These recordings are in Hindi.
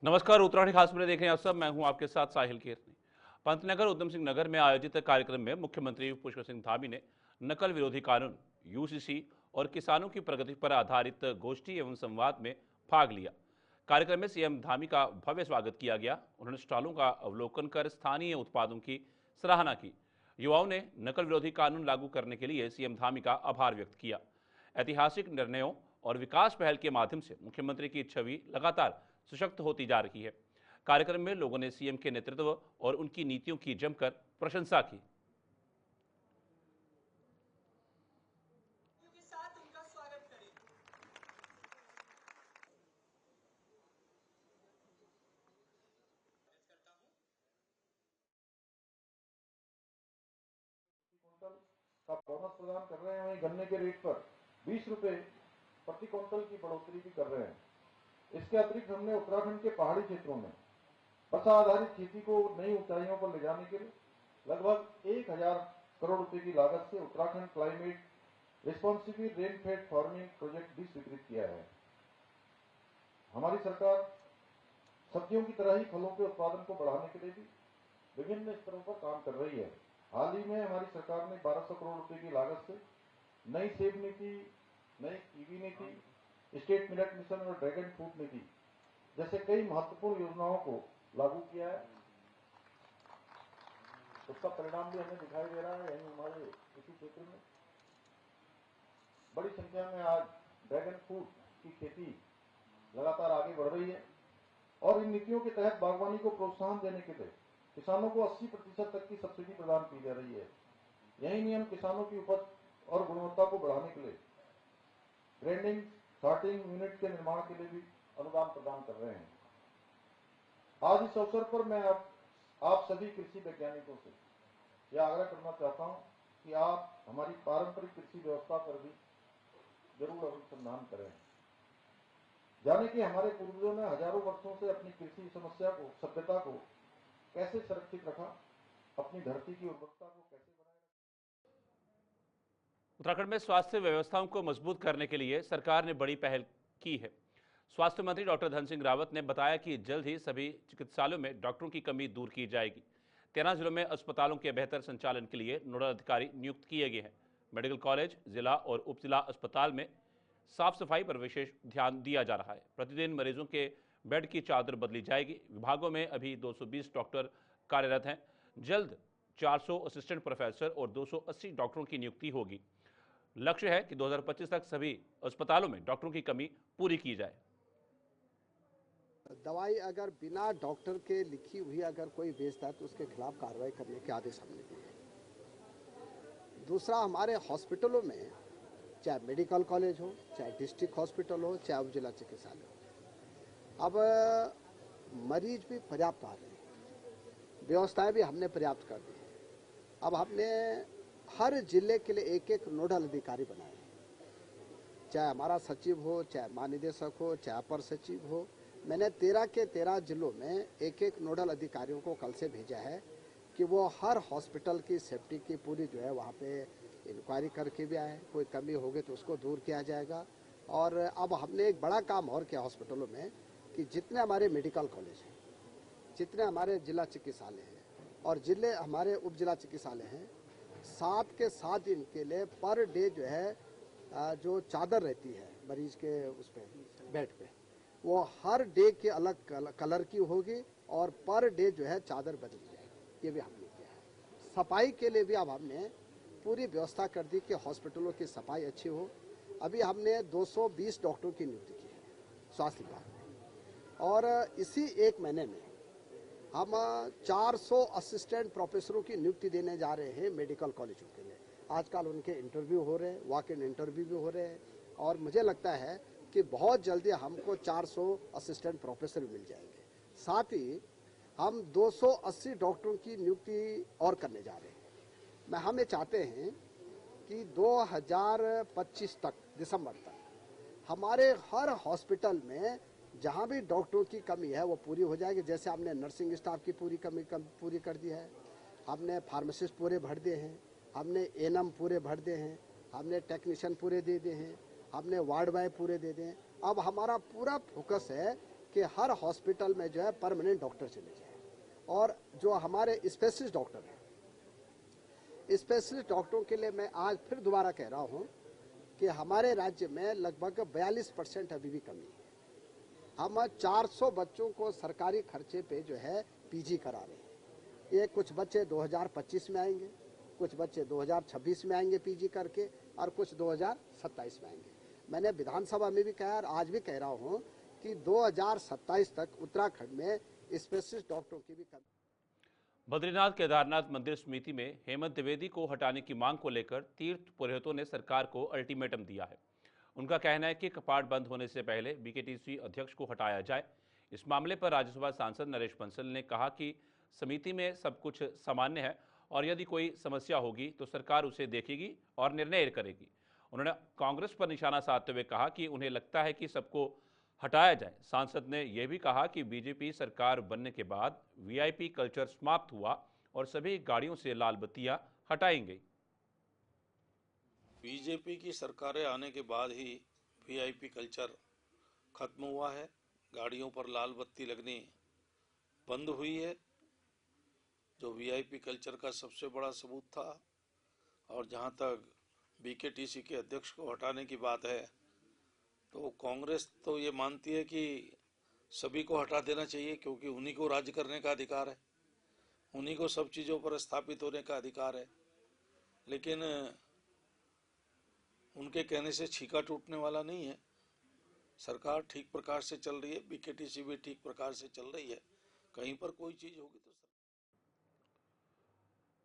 नमस्कार, उत्तराखंड खास में देख रहे हैं आप सब। मैं हूं आपके साथ साहिल केरनी। पंतनगर उधम सिंह नगर में आयोजित कार्यक्रम में मुख्यमंत्री पुष्कर सिंह धामी ने नकल विरोधी कानून यूसीसी और किसानों की प्रगति पर आधारित गोष्ठी एवं संवाद में भाग लिया। कार्यक्रम में सीएम धामी का भव्य स्वागत किया गया। उन्होंने स्टॉलों का अवलोकन कर स्थानीय उत्पादों की सराहना की। युवाओं ने नकल विरोधी कानून लागू करने के लिए सीएम धामी का आभार व्यक्त किया। ऐतिहासिक निर्णयों और विकास पहल के माध्यम से मुख्यमंत्री की छवि लगातार सशक्त होती जा रही है। कार्यक्रम में लोगों ने सीएम के नेतृत्व और उनकी नीतियों की जमकर प्रशंसा की। का बोनस प्रदान कर रहे हैं, वहीं गन्ने के रेट पर 20 रुपए प्रति क्विंटल की बढ़ोतरी भी कर रहे हैं। इसके अतिरिक्त हमने उत्तराखंड के पहाड़ी क्षेत्रों में वर्षा आधारित खेती को नई ऊंचाइयों पर ले जाने के लिए लगभग 1000 करोड़ रुपए की लागत से Uttarakhand climate responsible rain fade farming project भी स्वीकृत किया है। हमारी सरकार सब्जियों की तरह ही फलों के उत्पादन को बढ़ाने के लिए भी विभिन्न स्तरों पर काम कर रही है। हाल ही में हमारी सरकार ने 1200 करोड़ रुपए की लागत से नई सेब नीति, नई कीवी नीति, स्टेट मिलेट मिशन और ड्रैगन फ्रूट नीति जैसे कई महत्वपूर्ण योजनाओं को लागू किया है। उसका परिणाम भी हमें दिखाई दे रहा है। यही हमारे इसी क्षेत्र में बड़ी संख्या में आज ड्रैगन फ्रूट की खेती लगातार आगे बढ़ रही है और इन नीतियों के तहत बागवानी को प्रोत्साहन देने के लिए किसानों को 80% तक की सब्सिडी प्रदान की जा रही है। यही नियम किसानों की उपज और गुणवत्ता को बढ़ाने के लिए ग्रेडिंग सॉर्टिंग यूनिट के निर्माण के लिए भी अनुदान प्रदान कर रहे हैं। आज इस अवसर पर मैं आप सभी कृषि वैज्ञानिकों से यह आग्रह करना चाहता हूं कि आप हमारी पारंपरिक कृषि व्यवस्था पर भी जरूर अनुसंधान करें। जाने कि हमारे पूर्वजों ने हजारों वर्षों से अपनी कृषि सभ्यता को कैसे सुरक्षित रखा, अपनी धरती की उर्वरता को कैसे बनाए रखा। उत्तराखंड में स्वास्थ्य व्यवस्थाओं को मजबूत करने के लिए सरकार ने बड़ी पहल की है। स्वास्थ्य मंत्री डॉक्टर धन सिंह रावत ने बताया कि जल्द ही सभी चिकित्सालयों में डॉक्टरों की कमी दूर की जाएगी। 13 जिलों में अस्पतालों के बेहतर संचालन के लिए नोडल अधिकारी नियुक्त किए गए हैं। मेडिकल कॉलेज, जिला और उप जिला अस्पताल में साफ सफाई पर विशेष ध्यान दिया जा रहा है। प्रतिदिन मरीजों के बेड की चादर बदली जाएगी। विभागों में अभी 220 डॉक्टर कार्यरत हैं। जल्द 400 असिस्टेंट प्रोफेसर और 280 डॉक्टरों की नियुक्ति होगी। लक्ष्य है कि 2025 तक सभी अस्पतालों में डॉक्टरों की कमी पूरी की जाए। दवाई अगर बिना डॉक्टर के लिखी हुई अगर कोई बेचता है तो उसके खिलाफ कार्रवाई करने के आदेश हमने दिए। दूसरा, हमारे हॉस्पिटलों में चाहे मेडिकल कॉलेज हो, चाहे डिस्ट्रिक्ट हॉस्पिटल हो, चाहे उप जिला चिकित्सालय हो, अब मरीज भी पर्याप्त आ रहे हैं, व्यवस्थाएं भी हमने पर्याप्त कर दी है। अब हमने हर जिले के लिए एक एक नोडल अधिकारी बनाए हैं, चाहे हमारा सचिव हो, चाहे महानिदेशक हो, चाहे अपर सचिव हो। मैंने 13 के 13 जिलों में एक एक नोडल अधिकारियों को कल से भेजा है कि वो हर हॉस्पिटल की सेफ्टी की पूरी जो है वहाँ पे इंक्वायरी करके भी आए। कोई कमी होगी तो उसको दूर किया जाएगा। और अब हमने एक बड़ा काम और किया हॉस्पिटलों में कि जितने हमारे मेडिकल कॉलेज हैं, जितने हमारे जिला चिकित्सालय हैं और जिले हमारे उप जिला चिकित्सालय हैं, 7 के 7 दिन के लिए पर डे जो है जो चादर रहती है मरीज के उस पर बेड पे, वो हर डे के अलग कलर की होगी और पर डे जो है चादर बदली जाएगी। ये भी हमने किया है। सफाई के लिए भी अब हमने पूरी व्यवस्था कर दी कि हॉस्पिटलों की सफाई अच्छी हो। अभी हमने 220 डॉक्टरों की नियुक्ति की है स्वास्थ्य विभाग में, और इसी एक महीने में हम 400 असिस्टेंट प्रोफेसरों की नियुक्ति देने जा रहे हैं मेडिकल कॉलेजों के लिए। आजकल उनके इंटरव्यू हो रहे हैं, वॉक इन इंटरव्यू भी हो रहे हैं, और मुझे लगता है कि बहुत जल्दी हमको 400 असिस्टेंट प्रोफेसर मिल जाएंगे। साथ ही हम 280 डॉक्टरों की नियुक्ति और करने जा रहे हैं। हम ये चाहते हैं कि 2025 तक, दिसंबर तक, हमारे हर हॉस्पिटल में जहां भी डॉक्टरों की कमी है वो पूरी हो जाएगी। जैसे हमने नर्सिंग स्टाफ की पूरी कमी पूरी कर दी है, हमने फार्मासिस्ट पूरे भर दिए हैं, हमने एएनएम पूरे भर दिए हैं, हमने टेक्नीशियन पूरे दे दिए हैं, हमने वार्ड बॉय पूरे दे दिए। अब हमारा पूरा फोकस है कि हर हॉस्पिटल में जो है परमानेंट डॉक्टर चले जाए, और जो हमारे स्पेशलिस्ट डॉक्टर हैं, स्पेशलिस्ट डॉक्टरों के लिए मैं आज फिर दोबारा कह रहा हूं कि हमारे राज्य में लगभग 42% अभी भी कमी है। हम 400 बच्चों को सरकारी खर्चे पे जो है पीजी करा रहे हैं। ये कुछ बच्चे 2025 में आएंगे, कुछ बच्चे 2026 में आएंगे पीजी करके, और कुछ 2027 में आएंगे। मैंने विधानसभा में भी कहा और आज भी कह रहा हूं कि 2027 तक उत्तराखंड में स्पेशलिस्ट डॉक्टरों की भी कमी। बद्रीनाथ केदारनाथ मंदिर समिति में हेमंत द्विवेदी को हटाने की मांग को लेकर तीर्थ पुरोहितों ने सरकार को अल्टीमेटम दिया है। उनका कहना है कि कपाट बंद होने से पहले बीकेटीसी अध्यक्ष को हटाया जाए। इस मामले पर राज्यसभा सांसद नरेश बंसल ने कहा कि समिति में सब कुछ सामान्य है और यदि कोई समस्या होगी तो सरकार उसे देखेगी और निर्णय करेगी। उन्होंने कांग्रेस पर निशाना साधते हुए कहा कि उन्हें लगता है कि सबको हटाया जाए। सांसद ने यह भी कहा कि बीजेपी सरकार बनने के बाद वीआईपी कल्चर समाप्त हुआ और सभी गाड़ियों से लाल बत्तियां हटाई गई। बीजेपी की सरकारें आने के बाद ही वीआईपी कल्चर खत्म हुआ है, गाड़ियों पर लाल बत्ती लगनी बंद हुई है, जो वीआईपी कल्चर का सबसे बड़ा सबूत था। और जहां तक बीकेटीसी के अध्यक्ष को हटाने की बात है, तो कांग्रेस तो ये मानती है कि सभी को हटा देना चाहिए, क्योंकि उन्हीं को राज्य करने का अधिकार है, उन्हीं को सब चीज़ों पर स्थापित होने का अधिकार है। लेकिन उनके कहने से छीका टूटने वाला नहीं है। सरकार ठीक प्रकार से चल रही है, बीकेटीसी भी ठीक प्रकार से चल रही है। कहीं पर कोई चीज होगी तो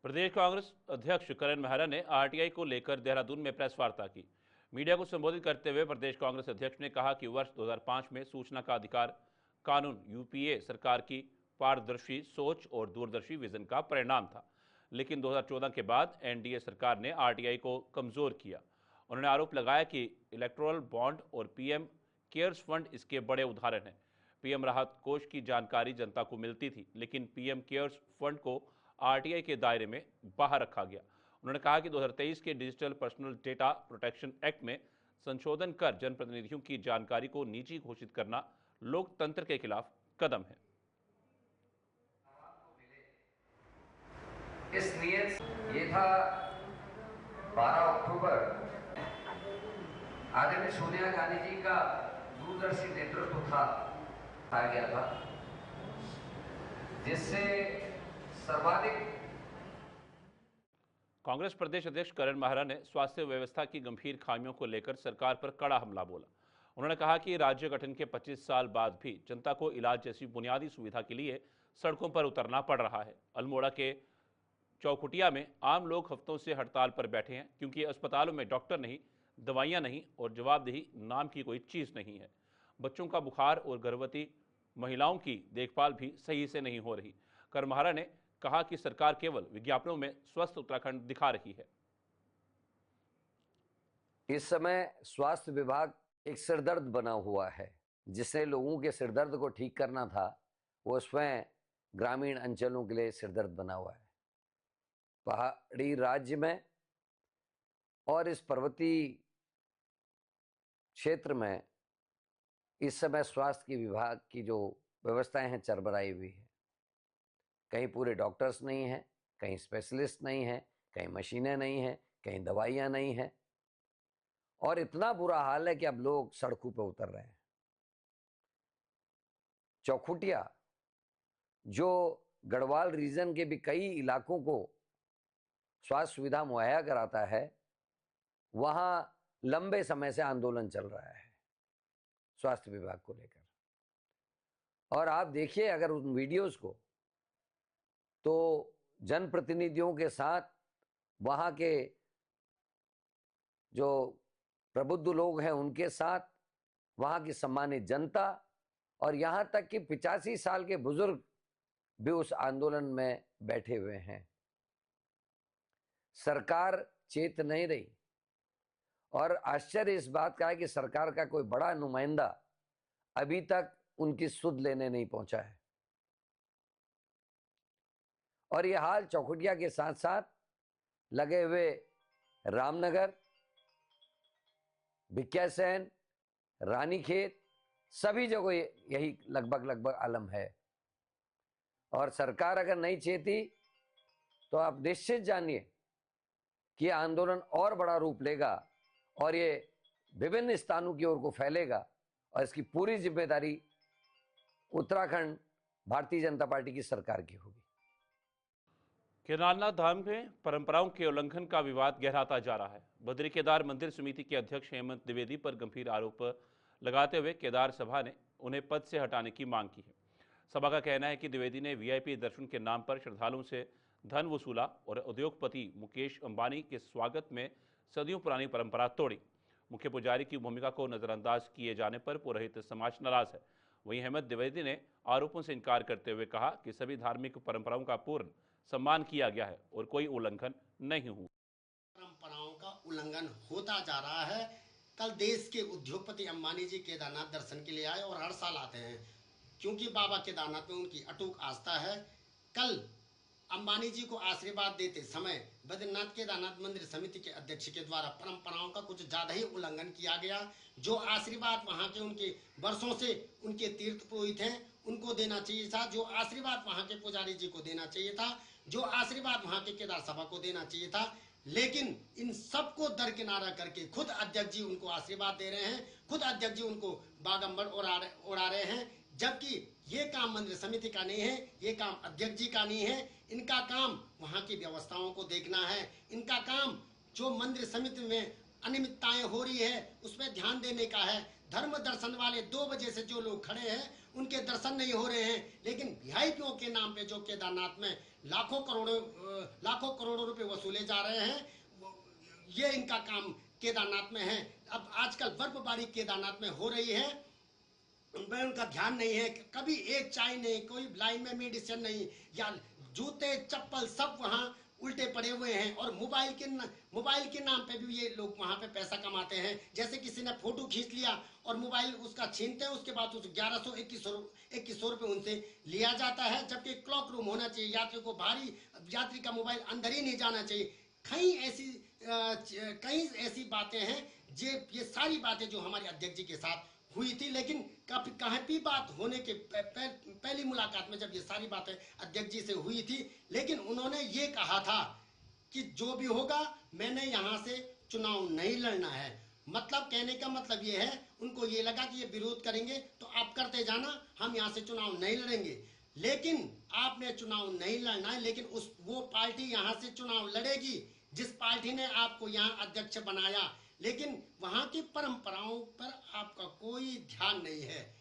प्रदेश कांग्रेस अध्यक्ष करण मेहरा ने आरटीआई को लेकर देहरादून में प्रेस वार्ता की। मीडिया को संबोधित करते हुए प्रदेश कांग्रेस अध्यक्ष ने कहा कि वर्ष 2005 में सूचना का अधिकार कानून यूपीए सरकार की पारदर्शी सोच और दूरदर्शी विजन का परिणाम था, लेकिन 2014 के बाद एनडीए सरकार ने आरटीआई को कमजोर किया। उन्होंने आरोप लगाया कि इलेक्टोरल बॉन्ड और पीएम केयर्स फंड इसके बड़े उदाहरण हैं। पीएम राहत कोष की जानकारी जनता को मिलती थी, लेकिन पीएम केयर्स फंड को आरटीआई के दायरे में बाहर रखा गया। उन्होंने कहा कि 2023 के digital personal data protection act में संशोधन कर जनप्रतिनिधियों की जानकारी को निजी घोषित करना लोकतंत्र के खिलाफ कदम है। इस नियत ये था 12 अक्टूबर आदरणीय सोनिया गांधी जी का दूरदर्शी नेतृत्व था, आ गया था, जिससे सर्वाधिक। कांग्रेस प्रदेश अध्यक्ष करण मेहरा ने स्वास्थ्य व्यवस्था की गंभीर खामियों को लेकर सरकार पर कड़ा हमला बोला। उन्होंने कहा कि राज्य गठन के 25 साल बाद भी जनता को इलाज जैसी बुनियादी सुविधा के लिए सड़कों पर उतरना पड़ रहा है। अल्मोड़ा के चौखुटिया में आम लोग हफ्तों से हड़ताल पर बैठे हैं, क्योंकि अस्पतालों में डॉक्टर नहीं, दवाइयां नहीं और जवाबदेही नाम की कोई चीज़ नहीं है। बच्चों का बुखार और गर्भवती महिलाओं की देखभाल भी सही से नहीं हो रही। करण मेहरा ने कहा कि सरकार केवल विज्ञापनों में स्वस्थ उत्तराखंड दिखा रही है। इस समय स्वास्थ्य विभाग एक सिरदर्द बना हुआ है। जिसने लोगों के सिरदर्द को ठीक करना था, वो स्वयं ग्रामीण अंचलों के लिए सिरदर्द बना हुआ है। पहाड़ी राज्य में और इस पर्वतीय क्षेत्र में इस समय स्वास्थ्य की विभाग की जो व्यवस्थाएं हैं चरबराई हुई है। कहीं पूरे डॉक्टर्स नहीं हैं, कहीं स्पेशलिस्ट नहीं हैं, कहीं मशीनें नहीं हैं, कहीं दवाइयां नहीं हैं, और इतना बुरा हाल है कि अब लोग सड़कों पर उतर रहे हैं। चौखुटिया जो गढ़वाल रीजन के भी कई इलाकों को स्वास्थ्य सुविधा मुहैया कराता है, वहां लंबे समय से आंदोलन चल रहा है स्वास्थ्य विभाग को लेकर। और आप देखिए अगर उन वीडियोस को, तो जनप्रतिनिधियों के साथ वहां के जो प्रबुद्ध लोग हैं उनके साथ वहां की सम्मानित जनता, और यहां तक कि 85 साल के बुजुर्ग भी उस आंदोलन में बैठे हुए हैं। सरकार चेत नहीं रही, और आश्चर्य इस बात का है कि सरकार का कोई बड़ा नुमाइंदा अभी तक उनकी सुध लेने नहीं पहुंचा है। और ये हाल चौखुटिया के साथ साथ लगे हुए रामनगर, भिकियासैन, रानीखेत सभी जगह यही लगभग आलम है। और सरकार अगर नहीं चेती तो आप निश्चित जानिए कि ये आंदोलन और बड़ा रूप लेगा और ये विभिन्न स्थानों की ओर को फैलेगा, और इसकी पूरी जिम्मेदारी उत्तराखंड भारतीय जनता पार्टी की सरकार की होगी। केदारनाथ धाम में परंपराओं के उल्लंघन का विवाद गहराता जा रहा है। बद्री केदार मंदिर समिति के अध्यक्ष हेमंत द्विवेदी पर गंभीर आरोप लगाते हुए केदार सभा ने उन्हें पद से हटाने की मांग की है। सभा का कहना है कि द्विवेदी ने वीआईपी दर्शन के नाम पर श्रद्धालुओं से धन वसूला और उद्योगपति मुकेश अंबानी के स्वागत में सदियों पुरानी परंपरा तोड़ी। मुख्य पुजारी की भूमिका को नजरअंदाज किए जाने पर पुरोहित समाज नाराज है। वहीं हेमंत द्विवेदी ने आरोपों से इनकार करते हुए कहा कि सभी धार्मिक परंपराओं का पूर्ण सम्मान किया गया है और कोई उल्लंघन नहीं हुआ। परंपराओं का उल्लंघन होता जा रहा है। कल देश के उद्योगपति अंबानी जी केदारनाथ दर्शन के लिए आए और हर साल आते हैं क्योंकि बाबा केदारनाथ में उनकी अटूट आस्था है। कल अंबानी जी को आशीर्वाद देते समय बद्रीनाथ केदारनाथ मंदिर समिति के अध्यक्ष के द्वारा परंपराओं का कुछ ज्यादा ही उल्लंघन किया गया। जो आशीर्वाद वहां के उनके वर्षों से उनके तीर्थ पुरोहित हैं उनको देना चाहिए था, जो आशीर्वाद वहां के पुजारी जी को देना चाहिए था, जो आशीर्वाद वहां के केदार सभा को देना चाहिए था, लेकिन इन सबको दरकिनारा करके खुद अध्यक्ष जी उनको आशीर्वाद दे रहे हैं, खुद अध्यक्ष जी उनको बागंबर उड़ा रहे हैं। जबकि ये काम मंदिर समिति का नहीं है, ये काम अध्यक्ष जी का नहीं है। इनका काम वहां की व्यवस्थाओं को देखना है। इनका काम जो मंदिर समिति में अनियमितताएं हो रही है उसमें ध्यान देने का है। धर्म दर्शन वाले 2 बजे से जो लोग खड़े हैं उनके दर्शन नहीं हो रहे हैं, लेकिन वीआईपीओ के नाम पे जो केदारनाथ में लाखों करोड़ों रुपए वसूले जा रहे हैं, ये इनका काम केदारनाथ में है। अब आजकल बर्फबारी केदारनाथ में हो रही है, उनमें उनका ध्यान नहीं है। कभी एक चाय नहीं, कोई लाइन में मेडिसिन नहीं, या जूते चप्पल सब वहां उल्टे पड़े हुए हैं। और मोबाइल के नाम पे भी ये लोग वहां पे पैसा कमाते हैं। जैसे किसी ने फोटो खींच लिया और मोबाइल उसका छीनते हैं, उसके बाद उस 1100-2100 रुपए उनसे लिया जाता है। जबकि क्लॉक रूम होना चाहिए, यात्री का मोबाइल अंदर ही नहीं जाना चाहिए। कई ऐसी बातें हैं। ये सारी बातें जो हमारे अध्यक्ष जी के साथ हुई थी, लेकिन कहीं भी बात होने के पहली मुलाकात में जब ये सारी बातें अध्यक्ष जी से हुई थी, लेकिन उन्होंने ये कहा था कि जो भी होगा मैंने यहाँ से चुनाव नहीं लड़ना है। मतलब कहने का मतलब ये है, उनको ये लगा कि ये विरोध करेंगे तो आप करते जाना, हम यहाँ से चुनाव नहीं लड़ेंगे। लेकिन आपने चुनाव नहीं लड़ना है, लेकिन वो पार्टी यहाँ से चुनाव लड़ेगी जिस पार्टी ने आपको यहाँ अध्यक्ष बनाया। लेकिन वहां की परंपराओं पर आपका कोई ध्यान नहीं है।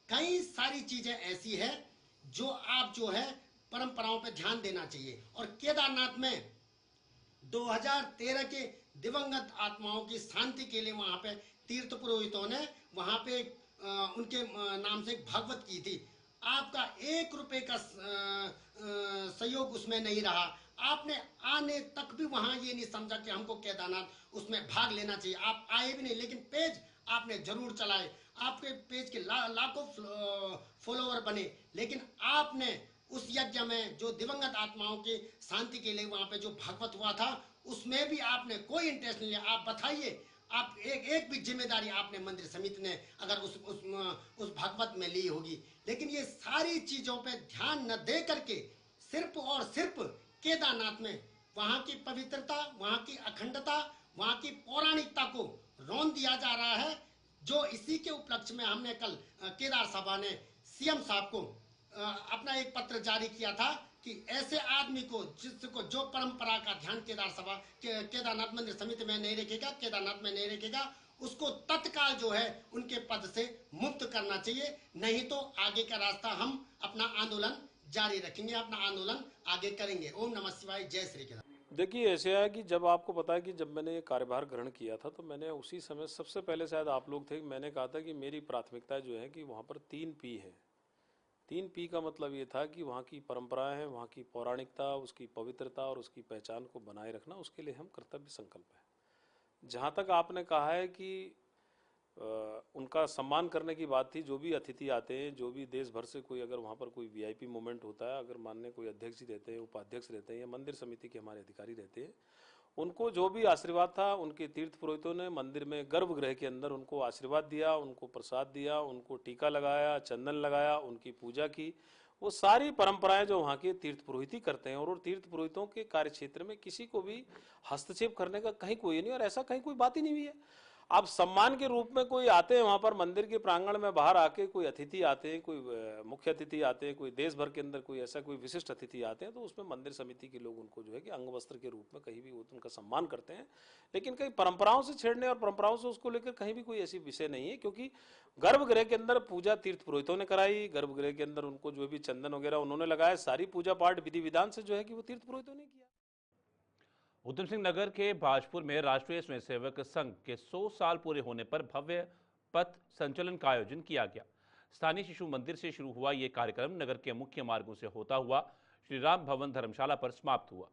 कई सारी चीजें ऐसी है जो आप जो है परंपराओं पर ध्यान देना चाहिए। और केदारनाथ में 2013 के दिवंगत आत्माओं की शांति के लिए वहां पे तीर्थ पुरोहितों ने वहां पे उनके नाम से भागवत की थी। आपका 1 रुपए का सहयोग उसमें नहीं रहा। आपने आने तक भी वहां ये नहीं समझा कि हमको केदारनाथ उसमें भाग लेना चाहिए। आप आए भी नहीं, लेकिन पेज आपने जरूर चलाए। आपके पेज के लाखों फॉलोअर बने, लेकिन आपने उस यज्ञ में जो दिवंगत आत्माओं की शांति के लिए वहां पे जो भागवत हुआ था उसमें भी आपने कोई इंटरेस्ट नहीं लिया। आप बताइए, आप एक भी जिम्मेदारी आपने मंदिर समिति ने अगर उस भागवत में ली होगी। लेकिन ये सारी चीजों पे ध्यान न दे करके सिर्फ और सिर्फ केदारनाथ में वहां की पवित्रता, वहां की अखंडता, वहां की पौराणिकता को रौंद दिया जा रहा है। जो इसी के उपलक्ष्य में हमने कल केदार सभा ने सीएम साहब को अपना एक पत्र जारी किया था कि ऐसे आदमी को जिसको जो परंपरा का ध्यान केदारनाथ मंदिर समिति में नहीं रखेगा, केदारनाथ में नहीं रखेगा, उसको तत्काल जो है उनके पद से मुक्त करना चाहिए। नहीं तो आगे का रास्ता हम अपना आंदोलन जारी रखेंगे, अपना आंदोलन आगे करेंगे। ओम नमः शिवाय, जय श्री केदार। देखिए, ऐसे है कि जब आपको पता है कि जब मैंने ये कार्यभार ग्रहण किया था तो मैंने उसी समय सबसे पहले, शायद आप लोग थे, मैंने कहा था कि मेरी प्राथमिकता जो है कि वहाँ पर 3 P है। 3 P का मतलब ये था कि वहाँ की परंपराएं हैं, वहाँ की पौराणिकता, उसकी पवित्रता और उसकी पहचान को बनाए रखना, उसके लिए हम कर्तव्य संकल्प है। जहाँ तक आपने कहा है कि उनका सम्मान करने की बात थी, जो भी अतिथि आते हैं, जो भी देश भर से कोई अगर वहाँ पर कोई वीआईपी मोमेंट होता है, अगर मानने कोई अध्यक्ष जी रहते हैं, उपाध्यक्ष रहते हैं या मंदिर समिति के हमारे अधिकारी रहते हैं, उनको जो भी आशीर्वाद था, उनके तीर्थ पुरोहितों ने मंदिर में गर्भगृह के अंदर उनको आशीर्वाद दिया, उनको प्रसाद दिया, उनको टीका लगाया, चंदन लगाया, उनकी पूजा की। वो सारी परंपराएं जो वहाँ के तीर्थ पुरोहित ही करते हैं, और तीर्थ पुरोहितों के कार्य क्षेत्र में किसी को भी हस्तक्षेप करने का कहीं कोई नहीं, और ऐसा कहीं कोई बात ही नहीं हुई है। आप सम्मान के रूप में कोई आते हैं वहाँ पर मंदिर के प्रांगण में, बाहर आके कोई अतिथि आते हैं, कोई मुख्य अतिथि आते हैं, कोई देश भर के अंदर कोई ऐसा कोई विशिष्ट अतिथि आते हैं, तो उसमें मंदिर समिति के लोग उनको जो है कि अंग वस्त्र के रूप में कहीं भी वो उनका सम्मान करते हैं। लेकिन कहीं परंपराओं से छेड़ने और परंपराओं से उसको लेकर कहीं भी कोई ऐसी विषय नहीं है, क्योंकि गर्भगृह के अंदर पूजा तीर्थ पुरोहितों ने कराई, गर्भगृह के अंदर उनको जो भी चंदन वगैरह उन्होंने लगाया, सारी पूजा पाठ विधि विधान से जो है कि वो तीर्थ पुरोहितों ने किया। उधम सिंह नगर के भाजपुर में राष्ट्रीय स्वयंसेवक संघ के 100 साल पूरे होने पर भव्य पथ संचलन का आयोजन किया गया। स्थानीय शिशु मंदिर से शुरू हुआ ये कार्यक्रम नगर के मुख्य मार्गों से होता हुआ श्री राम भवन धर्मशाला पर समाप्त हुआ।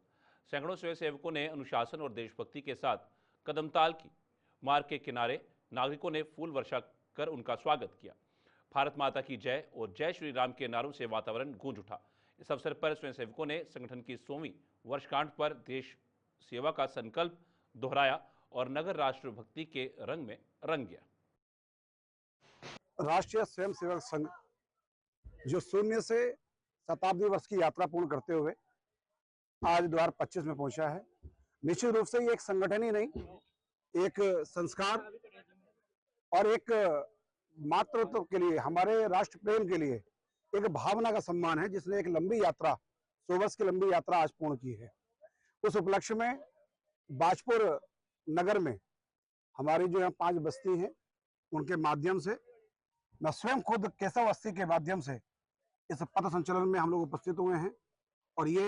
सैकड़ों स्वयंसेवकों ने अनुशासन और देशभक्ति के साथ कदमताल की मार्ग के किनारे नागरिकों ने फूल वर्षा कर उनका स्वागत किया। भारत माता की जय और जय श्री राम के नारों से वातावरण गूंज उठा। इस अवसर पर स्वयंसेवकों ने संगठन की 100वीं वर्षगांठ पर देश सेवा का संकल्प दोहराया और नगर राष्ट्रभक्ति के रंग में रंग गया। राष्ट्रीय स्वयंसेवक संघ जो शून्य से शताब्दी वर्ष की यात्रा पूर्ण करते हुए आज 2025 में पहुंचा है। निश्चित रूप से ये एक संगठन ही नहीं, एक संस्कार और एक मातृत्व के लिए, हमारे राष्ट्र प्रेम के लिए एक भावना का सम्मान है, जिसने एक लंबी यात्रा, 100 वर्ष की लंबी यात्रा आज पूर्ण की है। उस उपलक्ष्य में भाजपुर नगर में हमारी जो यहाँ 5 बस्ती हैं, उनके माध्यम से मैं स्वयं खुद केशव अस्सी के माध्यम से इस पथ संचलन में हम लोग उपस्थित हुए हैं। और ये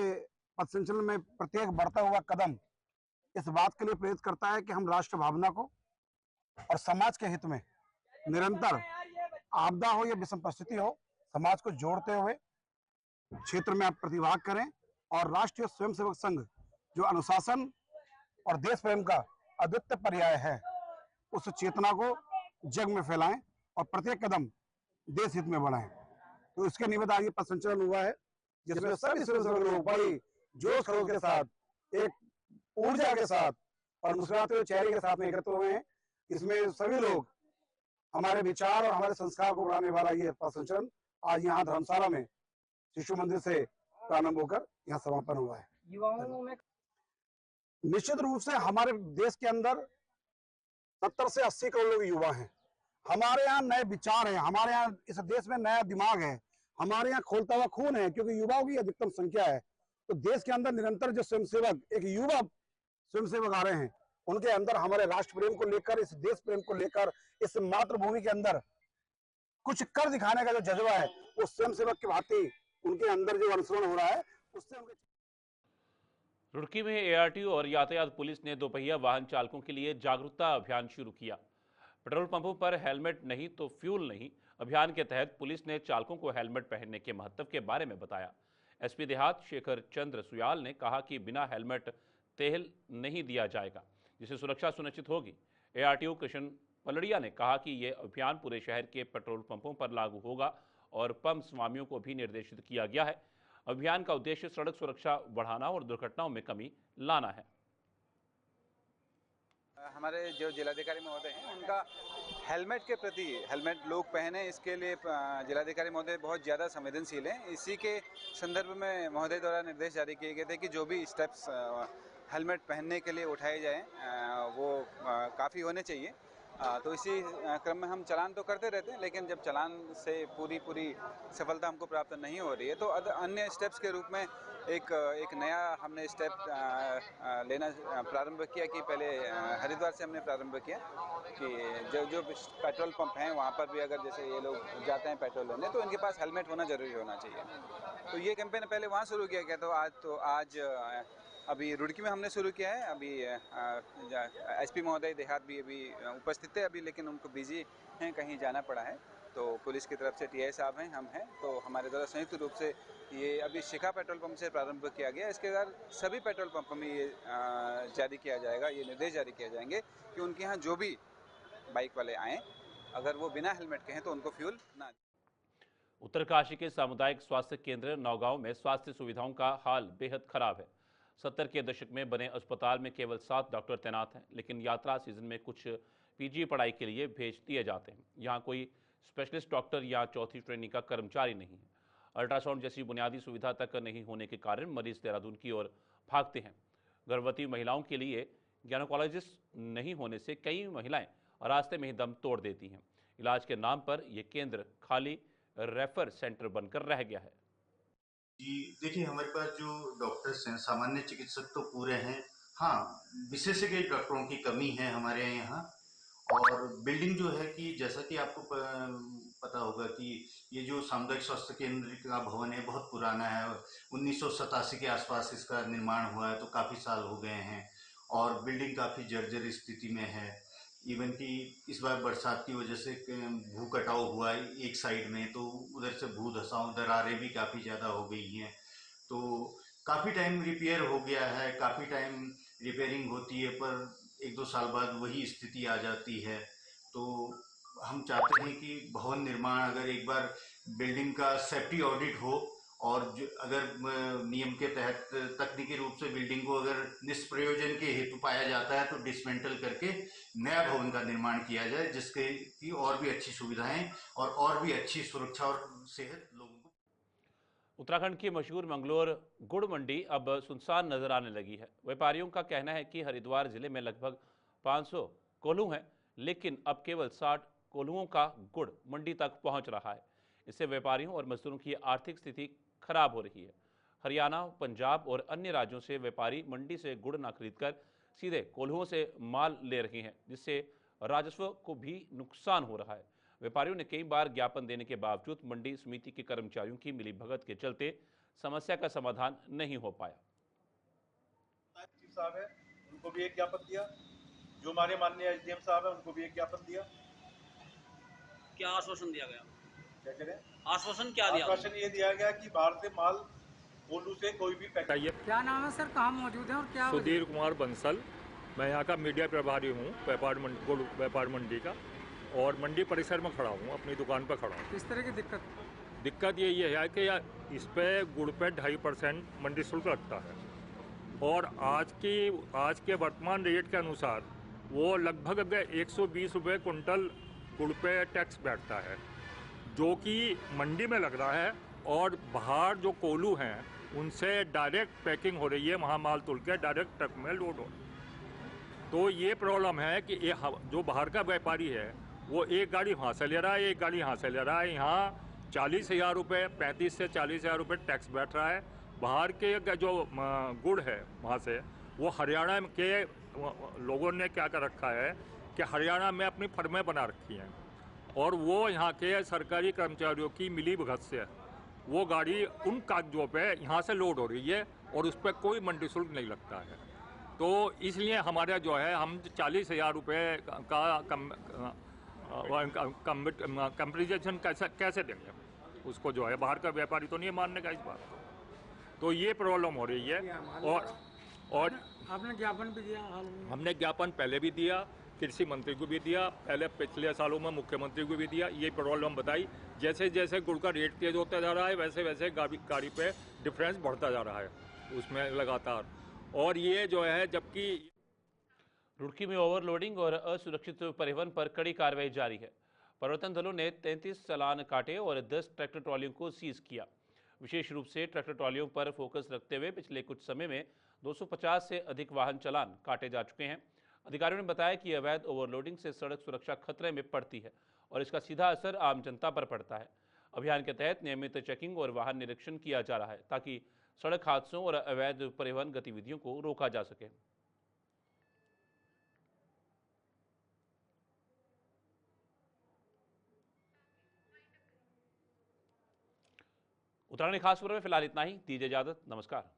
पथ संचलन में प्रत्येक बढ़ता हुआ कदम इस बात के लिए प्रेरित करता है कि हम राष्ट्र भावना को और समाज के हित में निरंतर, आपदा हो या विषम परिस्थिति हो, समाज को जोड़ते हुए क्षेत्र में आप प्रतिभाग करें और राष्ट्रीय स्वयंसेवक संघ जो अनुशासन और देश प्रेम का अद्वितीय पर्याय है, उस चेतना को जग में फैलाएं और प्रत्येक कदम देश हित में बढ़ाएं। तो इसके निमित्त आज ये पथ संचलन हुआ है, जिसमें सभी स्वयंसेवक लोग बड़ी जोश खरोश के साथ, एक ऊर्जा के साथ और मुस्कुराते हुए चेहरे के साथ में एकत्र हुए हैं। इसमें सभी लोग हमारे विचार और हमारे संस्कार को बढ़ाने वाला ये पथ संचलन आज यहाँ धर्मशाला में शिशु मंदिर से प्रारंभ होकर यहाँ समापन हुआ है। युवाओं में निश्चित रूप से हमारे देश के अंदर 70 से 80 करोड़ लोग युवा हैं। हमारे यहाँ नए विचार हैं, हमारे यहाँ इस देश में नया दिमाग है, हमारे यहाँ खोलता हुआ खून है, क्योंकि युवाओं की अधिकतम संख्या है। तो देश के अंदर निरंतर जो स्वयंसेवक, एक युवा स्वयंसेवक आ रहे हैं, उनके अंदर हमारे राष्ट्र प्रेम को लेकर, इस देश प्रेम को लेकर, इस मातृभूमि के अंदर कुछ कर दिखाने का जो जज्बा है, वो स्वयंसेवक की भांति उनके अंदर जो अनुसरण हो रहा है, उससे उनके। रुड़की में एआरटीओ और यातायात पुलिस ने दोपहिया वाहन चालकों के लिए जागरूकता अभियान शुरू किया। पेट्रोल पंपों पर हेलमेट नहीं तो फ्यूल नहीं अभियान के तहत पुलिस ने चालकों को हेलमेट पहनने के महत्व के बारे में बताया। एसपी देहात शेखर चंद्र सुयाल ने कहा कि बिना हेलमेट तेल नहीं दिया जाएगा, जिससे सुरक्षा सुनिश्चित होगी। एआरटीओ कृष्ण पलड़िया ने कहा कि यह अभियान पूरे शहर के पेट्रोल पंपों पर लागू होगा और पंप स्वामियों को भी निर्देशित किया गया है। अभियान का उद्देश्य सड़क सुरक्षा बढ़ाना और दुर्घटनाओं में कमी लाना है। हमारे जो जिलाधिकारी महोदय हैं, उनका हेलमेट के प्रति, हेलमेट लोग पहने, इसके लिए जिलाधिकारी महोदय बहुत ज़्यादा संवेदनशील हैं। इसी के संदर्भ में महोदय द्वारा निर्देश जारी किए गए थे कि जो भी स्टेप्स हेलमेट पहनने के लिए उठाए जाएं वो काफ़ी होने चाहिए। तो इसी क्रम में हम चालान तो करते रहते हैं, लेकिन जब चालान से पूरी सफलता हमको प्राप्त नहीं हो रही है, तो अन्य स्टेप्स के रूप में एक नया हमने स्टेप लेना प्रारंभ किया कि पहले हरिद्वार से हमने प्रारंभ किया कि जो पेट्रोल पंप हैं वहाँ पर भी अगर जैसे ये लोग जाते हैं पेट्रोल लेने, तो इनके पास हेलमेट होना जरूरी होना चाहिए। तो ये कैंपेन पहले वहाँ शुरू किया गया, तो आज अभी रुड़की में हमने शुरू किया है। अभी एसपी महोदय देहात भी अभी उपस्थित थे अभी, लेकिन उनको बिजी हैं, कहीं जाना पड़ा है। तो पुलिस की तरफ से टीआई साहब हैं, हम हैं, तो हमारे द्वारा संयुक्त रूप से ये अभी शिखा पेट्रोल पंप से प्रारंभ किया गया। इसके बाद सभी पेट्रोल पंप में ये जारी किया जाएगा, ये निर्देश जारी किए जाएंगे कि उनके यहाँ जो भी बाइक वाले आएँ, अगर वो बिना हेलमेट के हैं तो उनको फ्यूल ना। उत्तरकाशी के सामुदायिक स्वास्थ्य केंद्र नौगांव में स्वास्थ्य सुविधाओं का हाल बेहद खराब है। 70 के दशक में बने अस्पताल में केवल 7 डॉक्टर तैनात हैं, लेकिन यात्रा सीजन में कुछ पीजी पढ़ाई के लिए भेज दिए जाते हैं। यहाँ कोई स्पेशलिस्ट डॉक्टर या चौथी श्रेणी का कर्मचारी नहीं है। अल्ट्रासाउंड जैसी बुनियादी सुविधा तक नहीं होने के कारण मरीज देहरादून की ओर भागते हैं। गर्भवती महिलाओं के लिए गायनोकोलॉजिस्ट नहीं होने से कई महिलाएं रास्ते में ही दम तोड़ देती हैं। इलाज के नाम पर यह केंद्र खाली रेफर सेंटर बनकर रह गया है। जी देखिए, हमारे पास जो डॉक्टर्स हैं, सामान्य चिकित्सक तो पूरे हैं। हाँ, विशेषज्ञ डॉक्टरों की कमी है हमारे यहाँ। और बिल्डिंग जो है कि जैसा कि आपको पता होगा कि ये जो सामुदायिक स्वास्थ्य केंद्र का भवन है बहुत पुराना है। 1987 के आसपास इसका निर्माण हुआ है, तो काफ़ी साल हो गए हैं और बिल्डिंग काफ़ी जर्जर स्थिति में है। इवन कि इस बार बरसात की वजह से भू कटाव हुआ है एक साइड में, तो उधर से भू धसाव, दरारें भी काफ़ी ज़्यादा हो गई हैं। तो काफ़ी टाइम रिपेयर हो गया है, काफ़ी टाइम रिपेयरिंग होती है, पर 1-2 साल बाद वही स्थिति आ जाती है। तो हम चाहते हैं कि भवन निर्माण अगर एक बार बिल्डिंग का सेफ्टी ऑडिट हो और जो अगर नियम के तहत तकनीकी रूप से बिल्डिंग को अगर निष्प्रयोजन के हेतु पाया जाता है तो डिसमेंटल करके नया भवन का निर्माण किया जाए, जिसके की और भी अच्छी सुविधाएं और भी अच्छी सुरक्षा और सेहत लोगों को। उत्तराखंड की मशहूर मंगलोर गुड़ मंडी अब सुनसान नजर आने लगी है। व्यापारियों का कहना है कि हरिद्वार जिले में लगभग 500 कोल्हू हैं, लेकिन अब केवल 60 कोल्हुओं का गुड़ मंडी तक पहुंच रहा है। इससे व्यापारियों और मजदूरों की आर्थिक स्थिति खराब हो रही है। हरियाणा, पंजाब और अन्य राज्यों से व्यापारी मंडी से गुड़ न खरीदकर सीधे कोल्हुओं से माल ले रहे हैं, जिससे राजस्व को भी नुकसान हो रहा है। व्यापारियों ने कई बार ज्ञापन देने के बावजूद मंडी समिति के कर्मचारियों की मिलीभगत के चलते समस्या का समाधान नहीं हो पाया। साहब है, उनको भी एक ज्ञापन दिया, जो हमारे माननीय एसडीएम साहब है उनको भी एक ज्ञापन दिया। क्या आश्वासन दिया गया? क्या करें? आश्वासन क्या दिया? आश्वासन ये दिया गया कि बाहर से माल कोल्हू से कोई भी पैकेट। क्या नाम है सर, कहाँ मौजूद है और क्या? सुधीर कुमार बंसल, मैं यहाँ का मीडिया प्रभारी हूँ व्यापार मंडी का, और मंडी परिसर में खड़ा हूँ, अपनी दुकान पर खड़ा हूँ। किस तरह की दिक्कत यही है कि इस पे गुड़ पे 2.5% मंडी शुल्क लगता है, और आज के वर्तमान रेट के अनुसार वो लगभग 120 रुपये कुंटल गुड़ पे टैक्स बैठता है, जो कि मंडी में लग रहा है। और बाहर जो कोल्हू हैं उनसे डायरेक्ट पैकिंग हो रही है, वहाँ माल तुल के डायरेक्ट ट्रक में लोड हो। तो ये प्रॉब्लम है कि ये जो बाहर का व्यापारी है वो एक गाड़ी वहाँ से ले रहा है, एक गाड़ी यहाँ से ले रहा है। यहाँ 40,000 रुपये, 35 से 40,000 रुपये टैक्स बैठ रहा है। बाहर के जो गुड़ है वहाँ से, वो हरियाणा के लोगों ने क्या कर रखा है कि हरियाणा में अपनी फर्में बना रखी हैं, और वो यहाँ के सरकारी कर्मचारियों की मिलीभगत से वो गाड़ी उन कागजों पे यहाँ से लोड हो रही है, और उस पर कोई मंडी शुल्क नहीं लगता है। तो इसलिए हमारा जो है, हम 40,000 रुपये का कंपनसेशन कैसे देंगे उसको, जो है बाहर का व्यापारी तो नहीं मानने का इस बात को। तो ये प्रॉब्लम हो रही है। और आपने ज्ञापन भी दिया? हमने ज्ञापन पहले भी दिया, कृषि मंत्री को भी दिया, पहले पिछले सालों में मुख्यमंत्री को भी दिया। ये प्रॉब्लम बताई, जैसे जैसे गुड़ का रेट तेज होता जा रहा है वैसे वैसे गाड़ी पे डिफरेंस बढ़ता जा रहा है उसमें लगातार। और ये जो है, जबकि रुड़की में ओवरलोडिंग और असुरक्षित परिवहन पर कड़ी कार्रवाई जारी है। प्रवर्तन दलों ने 33 चालान काटे और 10 ट्रैक्टर ट्रॉलियों को सीज किया। विशेष रूप से ट्रैक्टर ट्रॉलियों पर फोकस रखते हुए पिछले कुछ समय में 250 से अधिक वाहन चालान काटे जा चुके हैं। अधिकारियों ने बताया कि अवैध ओवरलोडिंग से सड़क सुरक्षा खतरे में पड़ती है और इसका सीधा असर आम जनता पर पड़ता है। अभियान के तहत नियमित चेकिंग और वाहन निरीक्षण किया जा रहा है, ताकि सड़क हादसों और अवैध परिवहन गतिविधियों को रोका जा सके। उत्तराखंड खास खबर में फिलहाल इतना ही। दीजिए इजाजत, नमस्कार।